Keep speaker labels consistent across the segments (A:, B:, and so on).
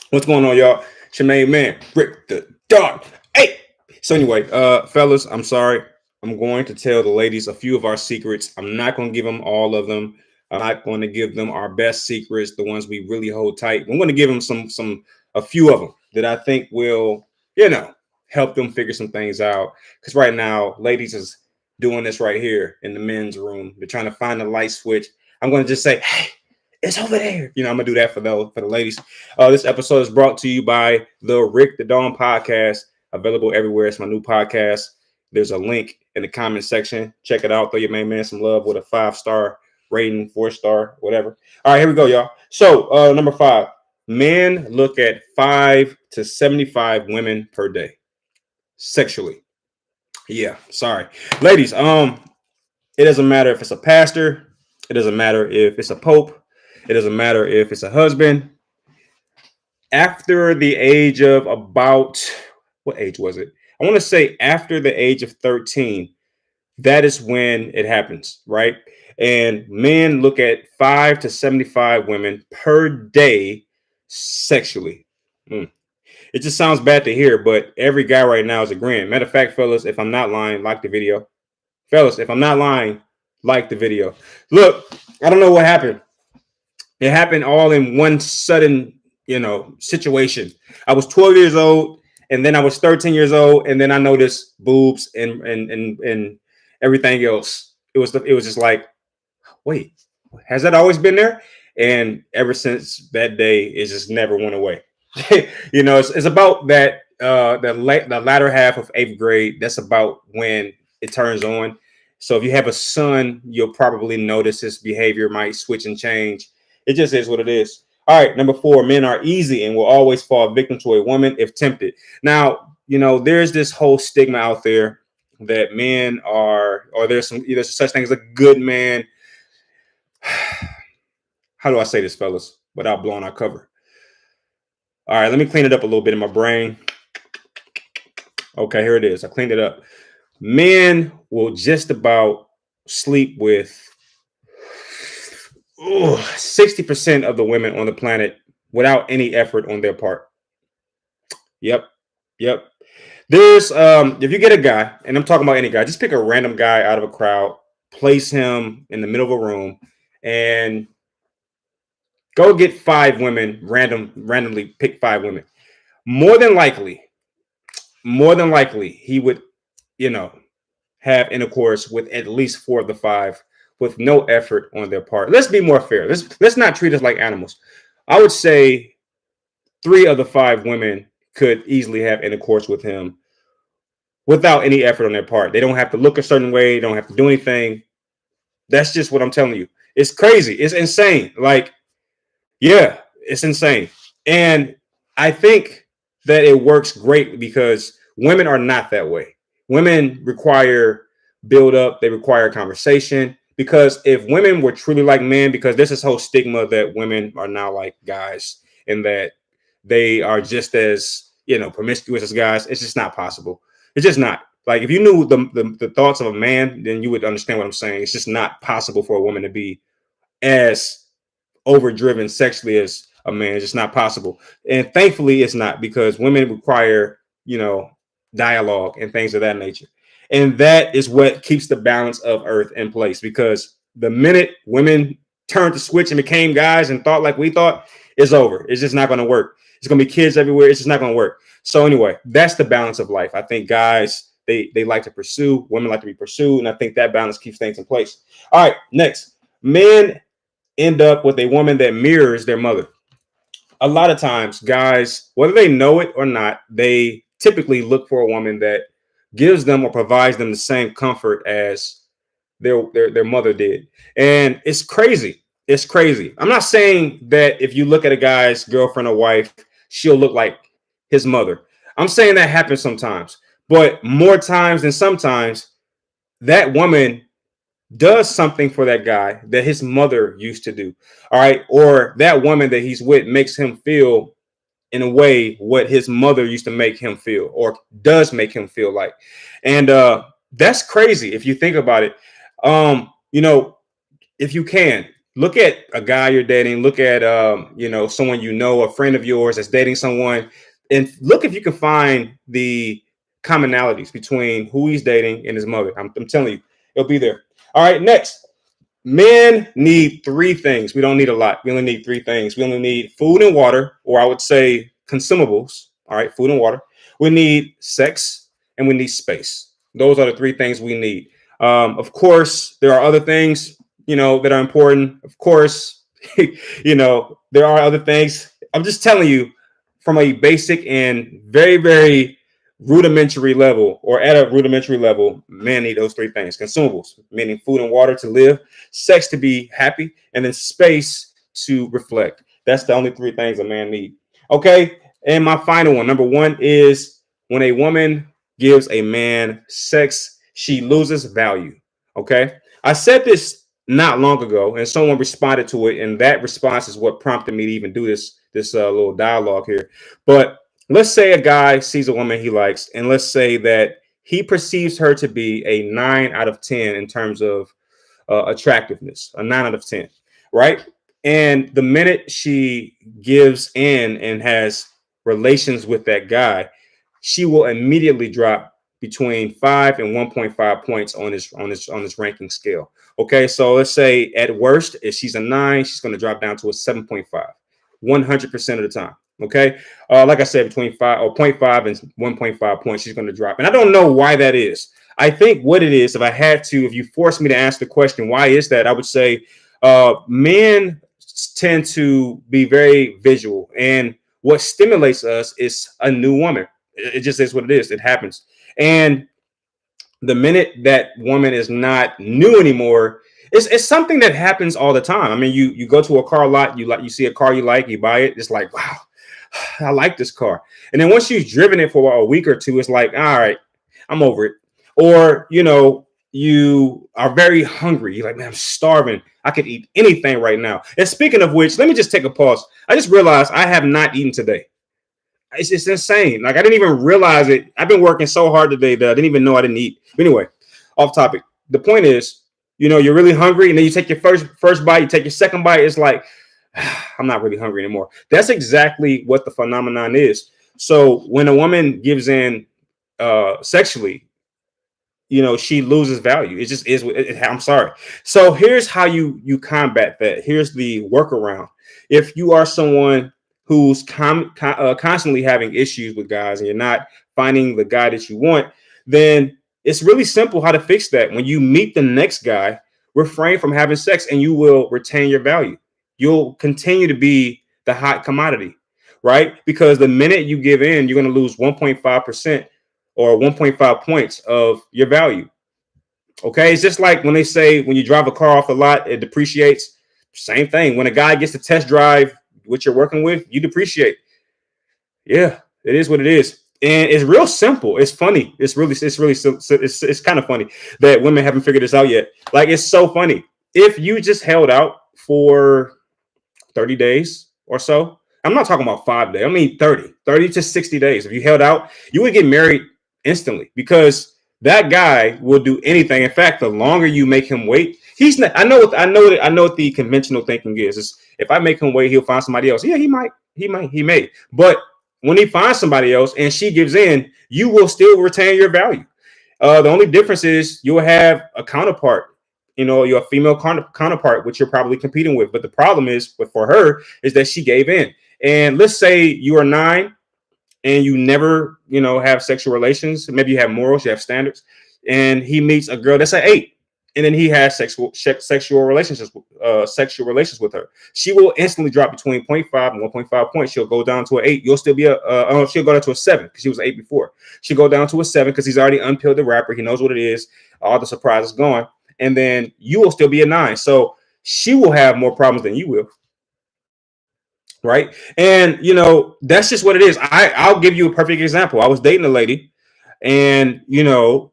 A: What's going on, y'all? It's your main man, Rick the Dog. Hey! So anyway, fellas, I'm sorry. I'm going to tell the ladies a few of our secrets. I'm not going to give them all of them. I'm not going to give them our best secrets, the ones we really hold tight. I'm going to give them a few of them that I think will, help them figure some things out. Because right now, ladies is doing this right here in the men's room. They're trying to find the light switch. I'm going to just say, hey, it's over there. I'm gonna do that for the ladies. This episode is brought to you by the Rick the Dawn podcast, available everywhere. It's my new podcast. There's a link in the comment section. Check it out. Throw your main man some love with a 5-star rating, 4-star, whatever. All right, here we go, y'all. So, number 5, men look at 5 to 75 women per day sexually. Yeah, sorry, ladies. It doesn't matter if it's a pastor. It doesn't matter if it's a pope. It doesn't matter if it's a husband. After the age of about, what age was it? I want to say after the age of 13, that is when it happens, right? And men look at 5 to 75 women per day sexually. It just sounds bad to hear, but every guy right now is agreeing. Matter of fact, fellas, if I'm not lying, like the video. Fellas, if I'm not lying, like the video. Look, I don't know what happened. It happened all in one sudden, situation. I was 12 years old, and then I was 13 years old, and then I noticed boobs and everything else. It was just like, wait, has that always been there? And ever since that day, it just never went away. It's about that the latter half of 8th grade. That's about when it turns on. So if you have a son, you'll probably notice his behavior might switch and change. It just is what it is. All right, number 4, men are easy and will always fall victim to a woman if tempted. Now, there's this whole stigma out there that men are, or there's such thing as a good man. How do I say this, fellas, without blowing our cover? All right, let me clean it up a little bit in my brain. Okay, here it is. I cleaned it up. Men will just about sleep with 60% of the women on the planet without any effort on their part. Yep. There's if you get a guy, and I'm talking about any guy, just pick a random guy out of a crowd, place him in the middle of a room, and go get 5 women, randomly pick 5 women. More than likely, he would, have intercourse with at least 4 of the 5 with no effort on their part. Let's be more fair. Let's not treat us like animals. I would say 3 of the 5 women could easily have intercourse with him without any effort on their part. They don't have to look a certain way. They don't have to do anything. That's just what I'm telling you. It's crazy. It's insane. Like, yeah, it's insane. And I think that it works great because women are not that way. Women require build up, they require conversation. Because if women were truly like men, because there's this whole stigma that women are now like guys and that they are just as, promiscuous as guys, it's just not possible. It's just not. Like if you knew the thoughts of a man, then you would understand what I'm saying. It's just not possible for a woman to be as overdriven sexually as a man. It's just not possible. And thankfully it's not, because women require, dialogue and things of that nature. And that is what keeps the balance of earth in place, because the minute women turned the switch and became guys and thought like we thought, it's over. It's just not going to work. It's going to be kids everywhere. It's just not going to work. So anyway, that's the balance of life. I think guys, they like to pursue, women like to be pursued, and I think that balance keeps things in place. All right, next. Men end up with a woman that mirrors their mother. A lot of times, guys, whether they know it or not, they typically look for a woman that gives them or provides them the same comfort as their mother did. And it's crazy. It's crazy. I'm not saying that if you look at a guy's girlfriend or wife, she'll look like his mother. I'm saying that happens sometimes, but more times than sometimes, that woman does something for that guy that his mother used to do. All right. Or that woman that he's with makes him feel in a way what his mother used to make him feel, or does make him feel like. And that's crazy if you think about it. You know, if you can, look at a guy you're dating, look at someone you know, a friend of yours that's dating someone, and look if you can find the commonalities between who he's dating and his mother. I'm telling you, it'll be there. All right, next. Men need three things. We don't need a lot. We only need three things. We only need food and water, or I would say consumables. All right, food and water. We need sex and we need space. Those are the three things we need. Of course, there are other things, that are important. Of course, there are other things. I'm just telling you from a basic and very, very rudimentary level, or at a rudimentary level, men need those three things: consumables, meaning food and water to live, sex to be happy, and then space to reflect. That's the only three things a man need. Okay. And my final one, number one, is when a woman gives a man sex, she loses value. Okay. I said this not long ago, and someone responded to it, and that response is what prompted me to even do this little dialogue here. But let's say a guy sees a woman he likes, and let's say that he perceives her to be a 9 out of 10 in terms of attractiveness, a 9 out of 10, right? And the minute she gives in and has relations with that guy, she will immediately drop between 5 and 1.5 points on this ranking scale. Okay, so let's say at worst, if she's a 9, she's going to drop down to a 7.5, 100% of the time. Okay, like I said, between 5 or 0.5 and 1.5 points, she's going to drop. And I don't know why that is. I think what it is, if you force me to answer the question, why is that? I would say men tend to be very visual, and what stimulates us is a new woman. It just is what it is. It happens. And the minute that woman is not new anymore, it's something that happens all the time. I mean, you go to a car lot, you see a car you like, you buy it. It's like, wow, I like this car. And then once you've driven it for a week or two, it's like, all right, I'm over it. Or, you are very hungry. You're like, man, I'm starving. I could eat anything right now. And speaking of which, let me just take a pause. I just realized I have not eaten today. It's insane. Like, I didn't even realize it. I've been working so hard today that I didn't even know I didn't eat. But anyway, off topic. The point is, you're really hungry, and then you take your first bite, you take your second bite. It's like, I'm not really hungry anymore. That's exactly what the phenomenon is. So when a woman gives in sexually, she loses value. It just is. I'm sorry. So here's how you combat that. Here's the workaround. If you are someone who's constantly having issues with guys, and you're not finding the guy that you want, then it's really simple how to fix that. When you meet the next guy, refrain from having sex, and you will retain your value. You'll continue to be the hot commodity, right? Because the minute you give in, you're going to lose 1.5% or 1.5 points of your value. Okay. It's just like when they say when you drive a car off the lot, it depreciates. Same thing. When a guy gets to test drive what you're working with, you depreciate. Yeah, it is what it is. And it's real simple. It's funny. It's kind of funny that women haven't figured this out yet. Like, it's so funny. If you just held out for 30 days or so, I'm not talking about 5 days. I mean 30 to 60 days. If you held out, you would get married instantly, because that guy will do anything. In fact, the longer you make him wait, he's not. I know what the conventional thinking is if I make him wait, he'll find somebody else. Yeah, he may. But when he finds somebody else and she gives in, you will still retain your value. The only difference is you'll have a counterpart, your female counterpart, which you're probably competing with. But the problem is, for her, is that she gave in. And let's say you are 9 and you never, have sexual relations. Maybe you have morals, you have standards, and he meets a girl that's an 8, and then he has sexual relations with her. She will instantly drop between 0.5 and 1.5 points. She'll go down to an 8. You'll still be she'll go down to a 7 because she was an 8 before. She'll go down to a 7 because he's already unpeeled the wrapper. He knows what it is. All the surprise is gone, and then you will still be a 9. So she will have more problems than you will. Right. And, that's just what it is. I'll give you a perfect example. I was dating a lady, and,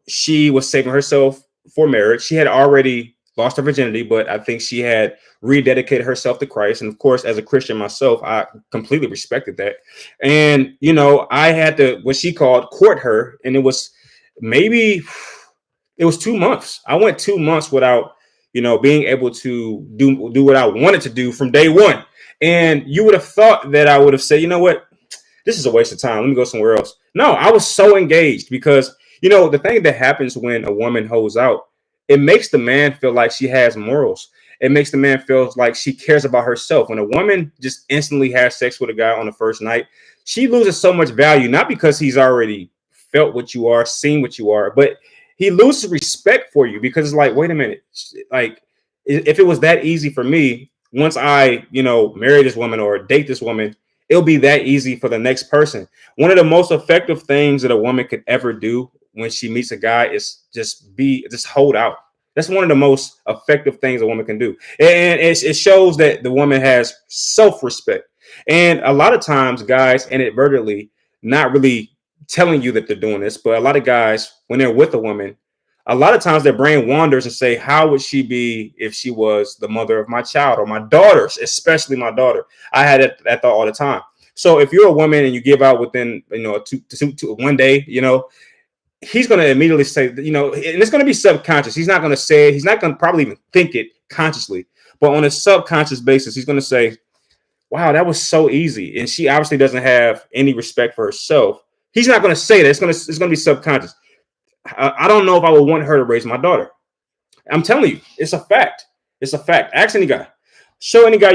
A: she was saving herself for marriage. She had already lost her virginity, but I think she had rededicated herself to Christ. And of course, as a Christian myself, I completely respected that. And, I had to, what she called, court her. And it was 2 months. I went 2 months without, being able to do what I wanted to do from day one. And you would have thought that I would have said, you know what, this is a waste of time. Let me go somewhere else. No, I was so engaged because, the thing that happens when a woman holds out, it makes the man feel like she has morals. It makes the man feel like she cares about herself. When a woman just instantly has sex with a guy on the first night, she loses so much value, not because he's already felt what you are, seen what you are, but he loses respect for you because it's like, wait a minute, like if it was that easy for me, once I, marry this woman or date this woman, it'll be that easy for the next person. One of the most effective things that a woman could ever do when she meets a guy is just hold out. That's one of the most effective things a woman can do. And it shows that the woman has self-respect. And a lot of times guys inadvertently not really telling you that they're doing this, but a lot of guys, when they're with a woman, a lot of times their brain wanders and say, how would she be if she was the mother of my child or my daughters, especially my daughter? I had that thought all the time. So if you're a woman and you give out within, one day, he's going to immediately say, and it's going to be subconscious. He's not going to say it. He's not going to probably even think it consciously, but on a subconscious basis, he's going to say, wow, that was so easy. And she obviously doesn't have any respect for herself. He's not going to say that. It's going to be subconscious. I don't know if I would want her to raise my daughter. I'm telling you, it's a fact. It's a fact. Ask any guy. Show any guy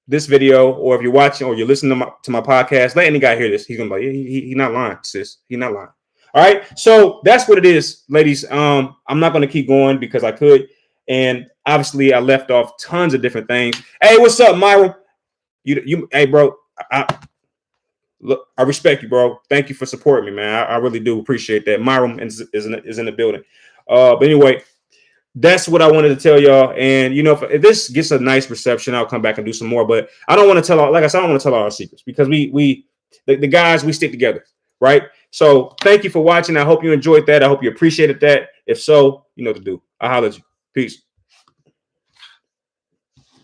A: this video, or if you're watching or you're listening to my podcast, let any guy hear this. He's gonna be like, he's not lying, sis. He's not lying. All right. So that's what it is, ladies. I'm not gonna keep going because I could, and obviously I left off tons of different things. Hey, what's up, Myron? Hey, bro. Look, I respect you, bro. Thank you for supporting me, man. I really do appreciate that. Myron is in the building. But anyway, that's what I wanted to tell y'all. And if this gets a nice reception, I'll come back and do some more. But I don't want to tell, like I said, I don't want to tell all our secrets because the guys, we stick together, right? So thank you for watching. I hope you enjoyed that. I hope you appreciated that. If so, you know what to do. I'll holler at you. Peace.